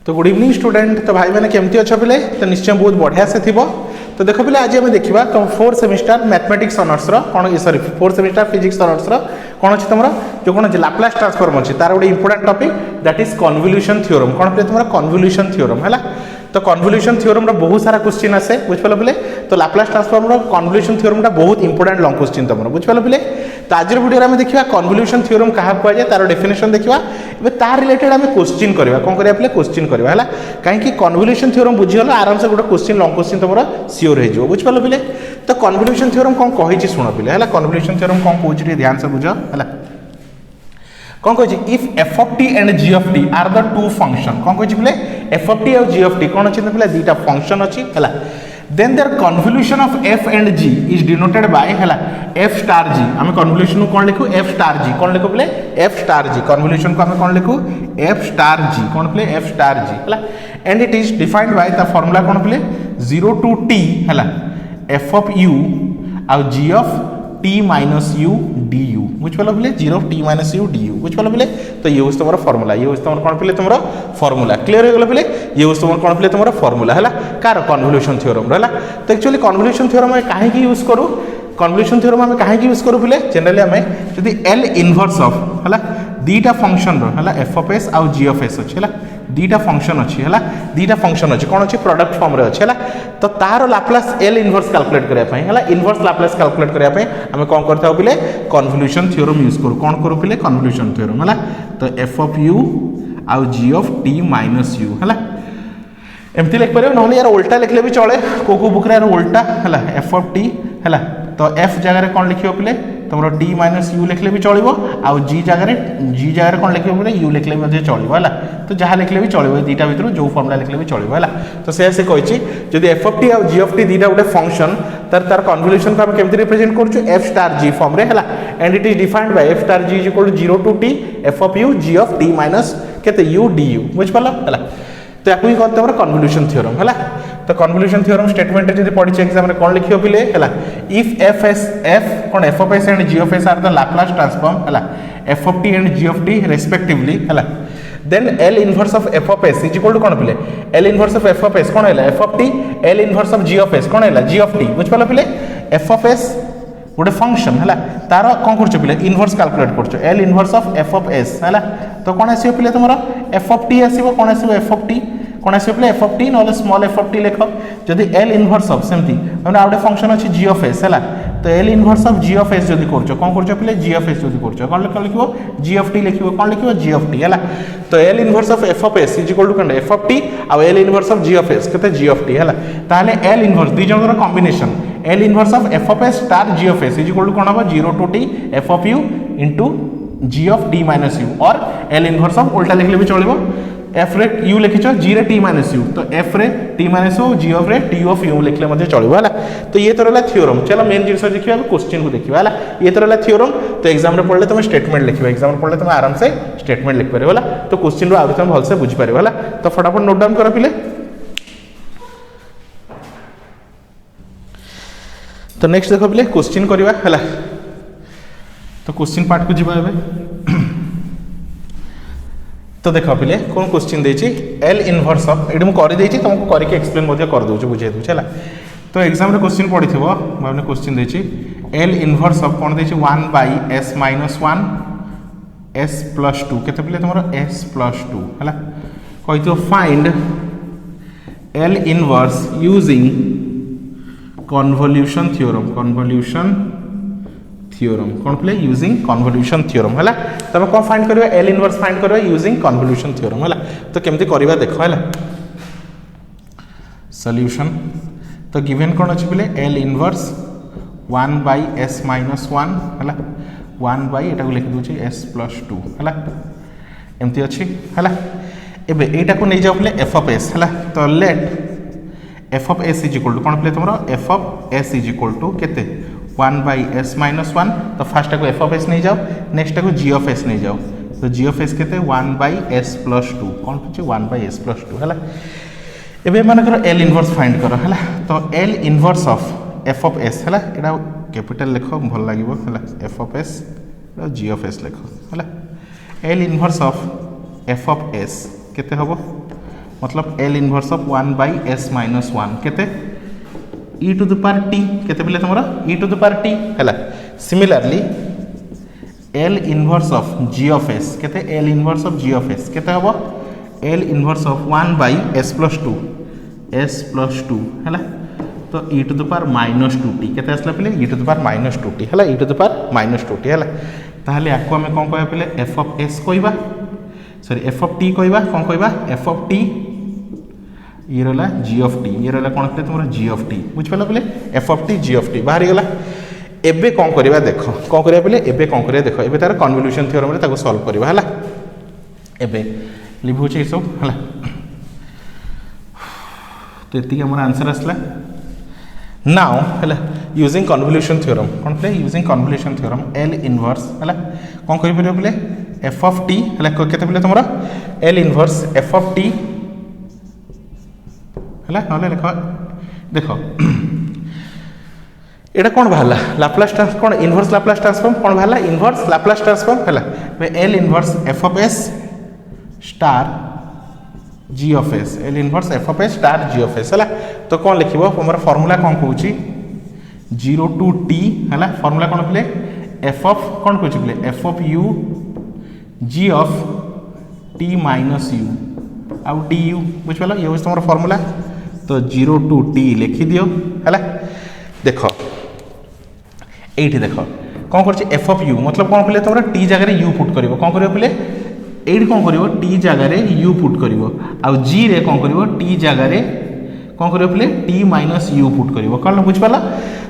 तो good evening student. तो भाई मैंने केमती अच्छ पिले तो निश्चय बहुत बढ़िया से थी। तो देख पिले आज आम देखा तुम 4th सेमिस्टर मैथमेटिक्स ऑनर्स कौन sorry 4th semester physics honours कौन अच्छे तुम जो कौन लाप्लास ट्रांसफॉर्म अच्छी तार गोटे important topic that is convolution theorem. कौन पे तुम कन्वोल्यूशन थ्योरम है। तो कन्वोल्यूशन थ्योरम बहुत सारा क्वेश्चन आसे बुझिपाल पिले। तो लाप्लास ट्रांसफॉर्म कन्वोल्यूशन थ्योरम बहुत इंपोर्टेंट लॉन्ग क्वेश्चन तुम बुझिपाल पिले। तो आज वीडियो में देखा कन्वोल्यूशन थ्योरम क्या कहुए तार डेफिनेशन देखा तार रिलेटेड आम क्वेश्चन करवा कौन करा पे क्वेश्चन करवा है कहीं कन्वोल्यूशन थ्योरम बुझीगला आराम से गोटे क्वेश्चन लॉन्ग क्वेश्चन तुम सियोर हो बुझिपाल पिले। तो कन्वोल्यूशन थ्योरम कौन कही शुण पिले है। कन्वोल्यूशन थ्योरम कौन कह ध्यान से बुझ है कौन कह if F of T and G of T are the two function कौन कह पे एफ ऑफ टी और जी ऑफ टी कौन अच्छे पे दुईटा फंक्शन अच्छी है then there convolution of F and G is denoted by है एफ स्टार जी। आम कन्वोल्यूशन को कौन लिखू एफ स्टार जी कौन लिखू पे एफ स्टार जी कन्वोल्यूशन को आम कौन लिखू एफ स्टार जी कौन पे एफ स्टार जी है and it is defined by the formula कौन पे 0 to t है एफ ऑफ यू आउ G of T minus U D U बुझिपाल पे 0 of t minus U D U बुझिपाल पे। तो ये हूँ तुम फॉर्मूला ये हूँ तुम कौन पे तुम फॉर्मूला क्लियर हो गला पे ये हूँ तुम कौन पे तुम फॉर्मूला है कार कन्वोल्यूशन थ्योरम है। तो एक्चुअली कन्वोल्यूशन थ्योरम में कहीं यूज करूँ कन्वोल्यूशन थ्योरम आम कहीं यूज करूँ पे जनरली आम जदि एल इनवर्स ऑफ है दीटा फंक्शन है एफ ऑफ एस आउ जी ऑफ एस अच्छी है दीटा फंक्शन अच्छी है दीटा फंक्शन अच्छी कौन अच्छी प्रोडक्ट फॉर्म रे अच्छी है। तो तार लाप्लास एल इनवर्स कैलकुलेट करने है इनवर्स लाप्लास कैलकुलेट करने आम कौन करता पे कन्वोल्यूशन थ्योरम यूज करूँ कौन करूँ पे कन्वोल्यूशन थ्योरम है। तो एफ ऑफ यू आउ G of T minus you है एमती लिखिपर ना यार उल्टा लिखले भी चले को बुक यार उल्टा है एफ ऑफ टी है। तो एफ जगह कौन लिख पे तुम टी माइनस यू लिखले भी चलो आउ जी जगह कौन लिख पे यू लिखले भी चलो है। तो जहाँ लिखले भी चलो दुईटा भर जो फॉर्मूला लिखले भी चलो है। तो से कही जब एफ ऑफ टी आउ जी ऑफ टी दुईटा गोटे फंक्शन तार कन्वोल्यूशन को आम केमती रिप्रेजेंट करूँ एफ स्टार जी फॉर्म रे है and it is defined by F star G is equal to 0 to t F of U G of T minus के यू डी यू बुझिपाल है। तो या कहते हैं कन्वोल्यूशन थ्योरम है। तो कन्वोल्यूशन थ्योरम स्टेटमेंट जब पढ़ी एग्जाम में कौन लिखियो पिले है इफ एफ एस एफ कौन F of S and G of S are the Laplace transform है F of T and G of T respectively है then L inverse of F of S is equal to कौन पिले L inverse of F of S कौन है F of T L inverse of G of S कौन है G of T बुझिपाल पिले F of S गोटे function है तार कौन कर इनवर्स कैलकुलेट कर L inverse of F of S है। तो कौन आसो पे तुम एफ ऑफ टी आसो कौन आसो एफ ऑफ टी कौन आसो पे एफ ऑफ टी ना स्मॉल एफ ऑफ टी लिख जदि एल इनवर्स ऑफ सेमती मैंने आउटे फंक्शन अच्छी जी ऑफ एस है। तो L inverse of G of S जब कर कौन कर पे जी ऑफ एस जब कर लिख जी ऑफ टी लिख कौन लिख जी ऑफ टी है। तो L inverse of F of S is equal to F of T आउ L inverse of G of S के जी ऑफ टी है। ताहले एल इनवर्स दुई जनकर combination L inverse of F of S star G of S is equal to कौन हम 0 to t F of U into G of T minus U और L inverse of उल्टा लिखले भी चलो एफ रे यू लिखिच जी रे टी माइनस यू तो एफ रे T minus U G of रे टी ऑफ यू लिखले चलो है। तो ये तो रहा थ्योरम। चलो मेन जिन देखिए क्वेश्चन को देखिए है ये तो रहा थ्योरम। तो एग्जाम में पढ़ले तुम स्टेटमेंट लिखो एग्जाम में पढ़ले तुम आराम से स्टेटमेंट लिख पारे है। तो क्वेश्चन आगे तुम भलसे बुझीपार है। तो फटाफट नोट डाउन कर पिले। तो नेक्स्ट देख पे क्वेश्चन करवा है। तो क्वेश्चन पार्ट को जीवा तो देख पे कौन क्वेश्चन देछि एल इनवर्स ऑफ ये मुझे कर तुमको करके एक्सप्लेन कर दूँ बुझे दूँ है। तो एग्जाम क्वेश्चन पढ़ी मैंने क्वेश्चन देछि एल इनवर्स ऑफ कौन देछि 1 by S minus 1 S plus 2 के तुम एस प्लस 2 है कही find L inverse using convolution theorem कौन पे यूजिंग कन्वोल्यूशन थ्योरम है। तो आम कौन फाइंड करवा एल इनवर्स फाइंड करवा यूजिंग कन्वोल्यूशन थ्योरम है। तो केमती करवा देख है सॉल्यूशन। तो गिवन कौन अच्छे पे L inverse 1 by S minus 1 है 1 बाई एटा को लिखि दूसरी एस प्लस 2 है एमती अच्छी है। एबे एटा को नहीं जाओ पे एफ ऑफ एस है। तो let F of S is equal to कौन पे तुम F of S is equal to केते 1 बाई एस माइनस 1। तो फास्ट को एफ ऑफ एस नहीं जाओ नेक्स्ट को जी ऑफ एस नहीं जाओ। तो जी ऑफ एस के 1 बाई एस प्लस 2 कौन पूछे 1 बाई एस प्लस 2 है। एबे मानकर एल इनवर्स फाइंड कर है। तो L inverse of F of S है यहाँ कैपिटल लिख भल लगे F of S G of S लिख है L inverse of F of S केते हम मतलब L inverse of 1 by S minus 1 केते E to the power T केते बोले तुमरा E to the power T हैला similarly L inverse of G of S केते L inverse of G of S केते हबो L inverse of 1 by S plus 2 हैला तो E to the power minus 2t केते आसला पले E to the power minus 2t हैला E to the power minus 2t हैला ताहले आको हमें कोन कहबा पले एफ ऑफ एस कहबा सॉरी एफ ऑफ टी कहबा कोन कहबा एफ ऑफ टी ये रहा जी ऑफ टी ये रहा कौन कहते तुम जी ऑफ टी बुझिपाल बोले F of T G of T बाहरी गला एबे कौन करवा देख कौन करवा बोले एबे कौन करवा देख एबे तार कन्वोल्यूशन थ्योरम रे ताको सॉल्व करवा हला एबे लिभ होचे सब हला तो एति हमर आंसर असला नाउ हला यूजिंग कन्वोल्यूशन थ्योरम कौन play using convolution theorem L inverse हला कौन कहि परियो बोले एफ ऑफ टी हला केते बोले तुमरा L inverse F of T ना लिख देख एटा कौन बाहर लाप्लास ट्रांसफॉर्म कौन इनवर्स लाप्लास ट्रांसफॉर्म कौन बाहर इनवर्स लाप्लास ट्रांसफॉर्म है L inverse F of S star G of S L inverse F of S star G of S है तो कौन लिखिबो हमर फार्मूला कौन कहूची 0 टू टी है फार्मूला कौन बोले एफ ऑफ कौन कहूची बोले F of U G of T minus you आउ डी यू बुझिपाल ये तुम फार्मूला तो 0 टू टी लिखि दियो है देख ये देख कौन कर एफ ऑफ यू मतलब कौन कहले तुम टी जगह यू पुट कर कौन कर बोले ये कौन कर टी जगह यू पुट कर आउ जी रे कौन कर टी जगह कौन कर बोले टी माइनस यू पुट कर कौन बुझिपाल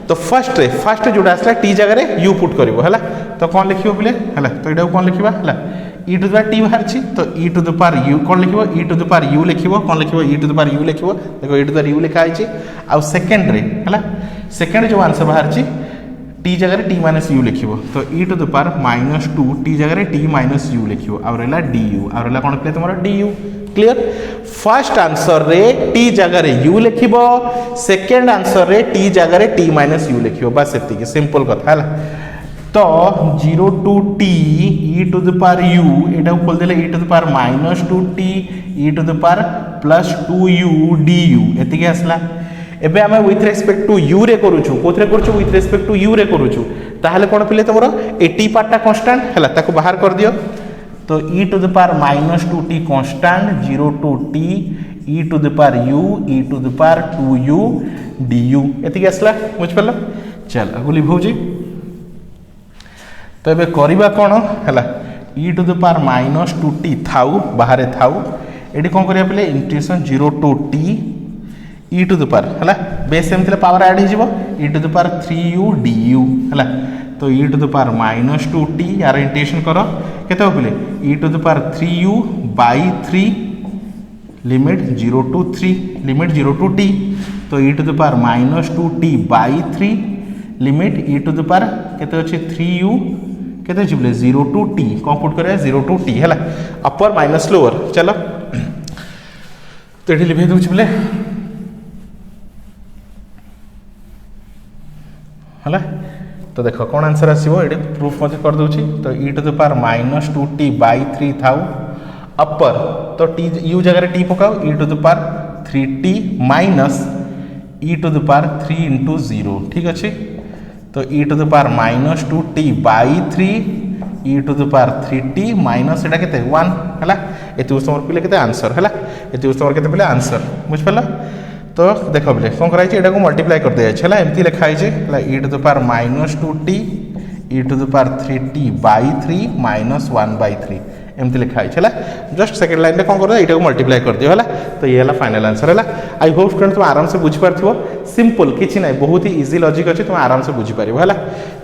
तो फर्स्ट जोड़ा आसला टी जगह यू पुट कर तो कौन लिखियो बोले है तो यहाँ कौन लिखा है E to the power T बाहर तो E to the power you कौन लिखिबो ई टू द पावर यू लिखिबो कौन लिखिबो ई टू द पावर यू लिखिबो देखो ई टू द पावर यू लिखा है आउ सेकंड रे हला सेकंड जो आंसर बाहर टी जगह टी माइनस यू लिखिबो तो E to the power minus 2 T जगह टी माइनस यू लिखिबो आ रहला डी यू आ रहला कौन प्ले तुमरा D U clear first answer रे टी जगह यू लिखिबो सेकंड आंसर रे टी जगह टी माइनस यू लिखिबो बस एतिके सिंपल कथा हला तो 0 to T E to the power U एटा खोल देले E to the power minus 2 T E to the power plus 2 U D U एतिके आसला एबे आमे विथ रेस्पेक्ट टू यू रे करूछु कोथरे करछु विथ रेस्पेक्ट टू यू रे करूछु ताहले कोन पिले तमरो ए टी पार्टटा कांस्टेंट हला ताको बाहर कर दियो तो E to the power minus 2 T constant 0 to T E to the power U E to the power 2 U D U एतिके आसला बुझ पल्ला चल अगु लिभौजी तो ये करवा कौन है E to the power minus 2 T थाउ बाहर थाउ ये कौन करिया पले integration 0 to T E to the power है बेस एम पावर ऐड हो E to the power 3u du है तो E to the power minus 2 T यार इंटीग्रेशन कर केते हो पले E to the power 3u by 3 limit 0 to 3 limit 0 to T तो E to the power minus 2 T by 3 limit E to the power केते अछि 3u केते छिबले 0 टू टी कौन पुट करे 0 टू टी है अपर माइनस लोअर चलो तो ये लिखे दूँ बोले है तो देख कौन आंसर आसो ये प्रूफ मत कर दूची तो E to the power minus 2 T by 3 थाउ अपर तो टी यू जगह टी पकाओ E to the power 3 T minus E to the power 3 into 0 ठीक अच्छे तो E to the power minus 2 T by 3 E to the power 3 T minus एटा केते 1 हला एति उस्तमर पिले केते आंसर हला एति उस्तमर केते पिले आंसर बुझ पल्ला तो देख बोले कौन कराई एटा को मल्टीप्लाई कर दिया है एमती लिखा है E to the power minus 2 T E to the power 3 T by 3 minus 1 by 3 एमती लिखा है जस्ट सेकंड लाइन में कौन कर ये मल्टीप्लाई कर दियो है तो ये है फाइनल आंसर है आई होप स्टूडेंट तुम आराम से बुझीपार सिंपल किसी ना बहुत ही इजी लॉजिक अच्छे तुम आराम से बुझीपार है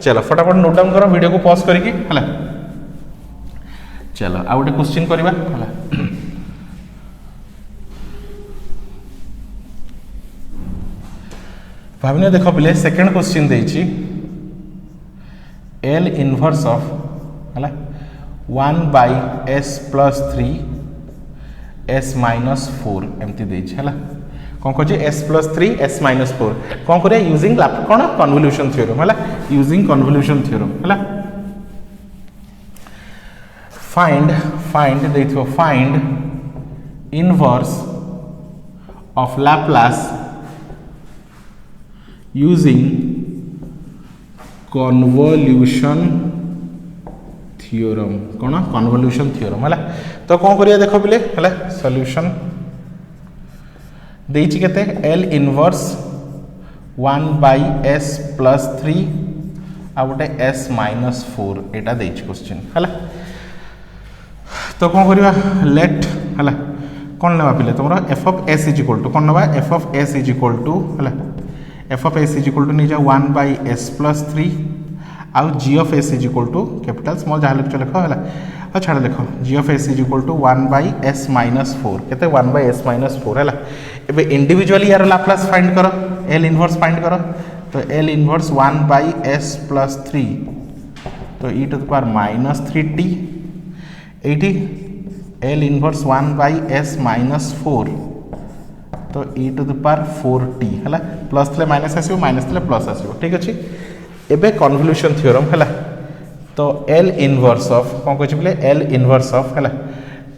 चलो फटाफट नोट डाउन करो वीडियो को पॉज करके है चलो आ गोटे क्वेश्चन करवा है भाविने देख पिले सेकंड क्वेश्चन देछि एल इनवर्स ऑफ है 1 by S plus 3 S minus 4 एमती देछि है कौन कहे एस प्लस 3 एस माइनस 4 कौन करे यूजिंग कौन कन्वोल्यूशन थ्योरम है यूजिंग कन्वोल्यूशन थ्योरम है फाइंड फाइंड देखो find inverse of Laplace using convolution theorem कौन convolution theorem है तो कौन करिया देख पिले है सॉल्यूशन देछि केते L inverse 1 by s plus 3 आ गोटे s minus 4 एटा देछि क्वेश्चन है तो कौन करिया लेट है कौन नेबा पिले तुमरा f of s is equal to कौन नेबा f of s is equal to है f of s is equal to नहीं जा 1 by s plus 3 आउ g of s is equal to capital small जहाँ लिख लिख है और छाड़ लिख g of s is equal to 1 by s minus 4 कहते 1 by s minus 4 है एबे इंडिविजुअली यार लाप्लास फाइंड करो l इनवर्स फाइंड करो तो l inverse 1 by s plus 3 तो e to the power minus 3t eighty l inverse 1 by s minus 4 तो e to the power 4t है plus थे माइनस आसो माइनस थे प्लस आसो ठीक अच्छे एबे कन्वोल्यूशन थ्योरम है तो l इनवर्स ऑफ कौन कह बोले l इनवर्स ऑफ है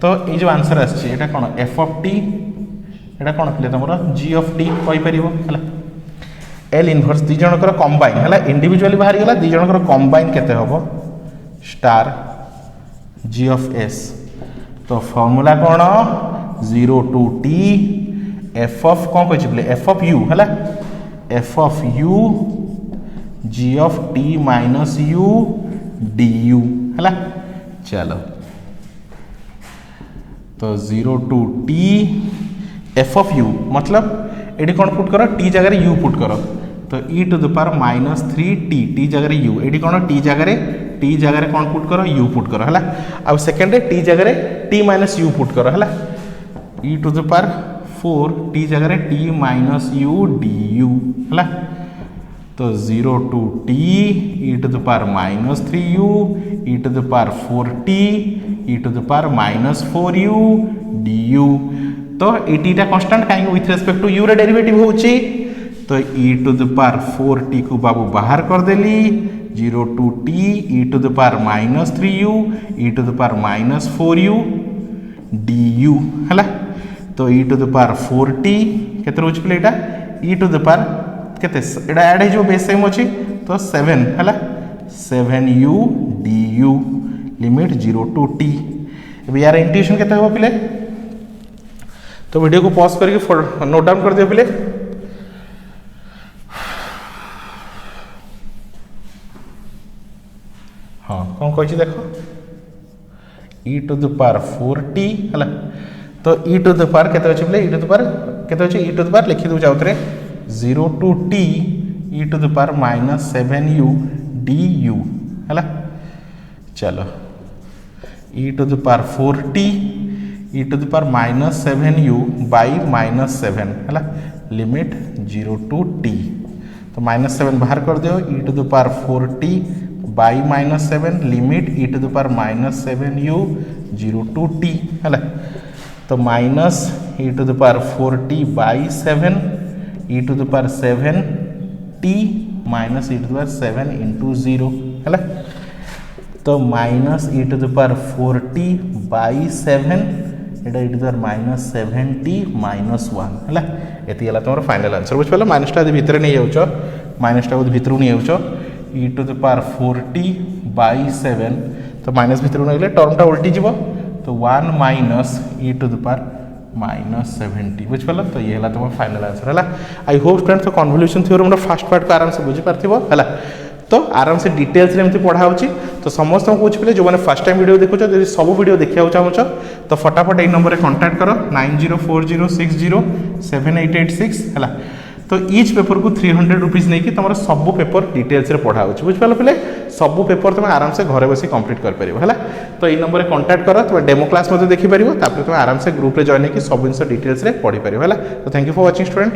तो ये जो आंसर आसी कौन f of t एटा कौन पे तुम g of t कहीपर है l इनवर्स दी जनकर कंबाइन है इंडिविजुअली बाहर गला दी जनकर कंबाइन केते हबो स्टार g of s तो फॉर्मूला कौन 0 to t f of कौन कह बोले f of u है f of u g of t minus u du है चलो तो 0 to t f of u मतलब ये कौन पुट करो t जगह u पुट करो तो e to the power minus 3t t जगह u ये कौन t जगह कौन पुट करो u पुट करो है अब सेकेंड t जगह t minus u पुट करो है e to the power 4 t जगह t minus u du है तो 0 to t e to the power minus 3u e to the power 4t e to the power minus 4u du तो ये टा constant कहीं with respect to u रे derivative होची तो e to the power 4t को बाबू बाहर कर देली 0 to t e to the power minus 3u e to the power minus 4u du है तो e to the power 4t केते रोच play Etah e to the power केते एटा add है जो base same अछि तो 7 है 7u du limit 0 to t अब यार इंट्यूशन केते हो पिले तो वीडियो को पॉज करके नोट डाउन कर दियो पिले हाँ कौन कह देखो e to the power 4t है तो e to the power केते अछि पिले e to the power केते अछि e to the power लिखि दउ जाउतरे 0 to t e to the power minus 7u du है चलो e to the power 4t e to the power minus 7u by minus 7 है limit 0 to t तो minus 7 बाहर कर दियो e to the power 4t by minus 7 limit e to the power minus 7u 0 to t है तो minus e to the power 4t by 7 e to the power 7t minus e to the power 7 into 0 है तो minus e to the power 4t by 7 Etah e to the power minus 7t minus 1 है एति हला तमरो final answer बुझ पलो minus टा भीतर नहीं जाउछो माइनस टा भीतर नहीं जाउछो e to the power 4t by 7 तो माइनस भीतर नहीं गले टर्म टा उल्टी जीवो तो 1 minus e to the power minus 70 बुझ पलो तो ये हला तमरो फाइनल आंसर हला आई होप स्टूडेंट्स तो convolution theorem row first part को आराम से बुझी पारथिबो हला तो आराम से डिटेल्स रे एमती पढ़ा होची तो समस्त को पूछ पे जो माने फर्स्ट टाइम वीडियो देखो यदि सब वीडियो देखिया चाहो तो फटाफट ए नंबर रे कांटेक्ट करो 9040607886 हला तो ईच पेपर को 300 रुपीस नहीं कि तुम सब पेपर डिटेल्स रे पढ़ा होची बुझ पालो पिले सब पेपर तुम आराम से घरे बसी कंप्लीट कर परिबो हला तो ए नंबर रे कांटेक्ट करो तुम डेमो क्लास मते देखि परिबो तापर तुम आराम से ग्रुप रे जॉइन कि सब इनसो डिटेल्स रे पढ़ी परिबो हला तो thank you for watching student.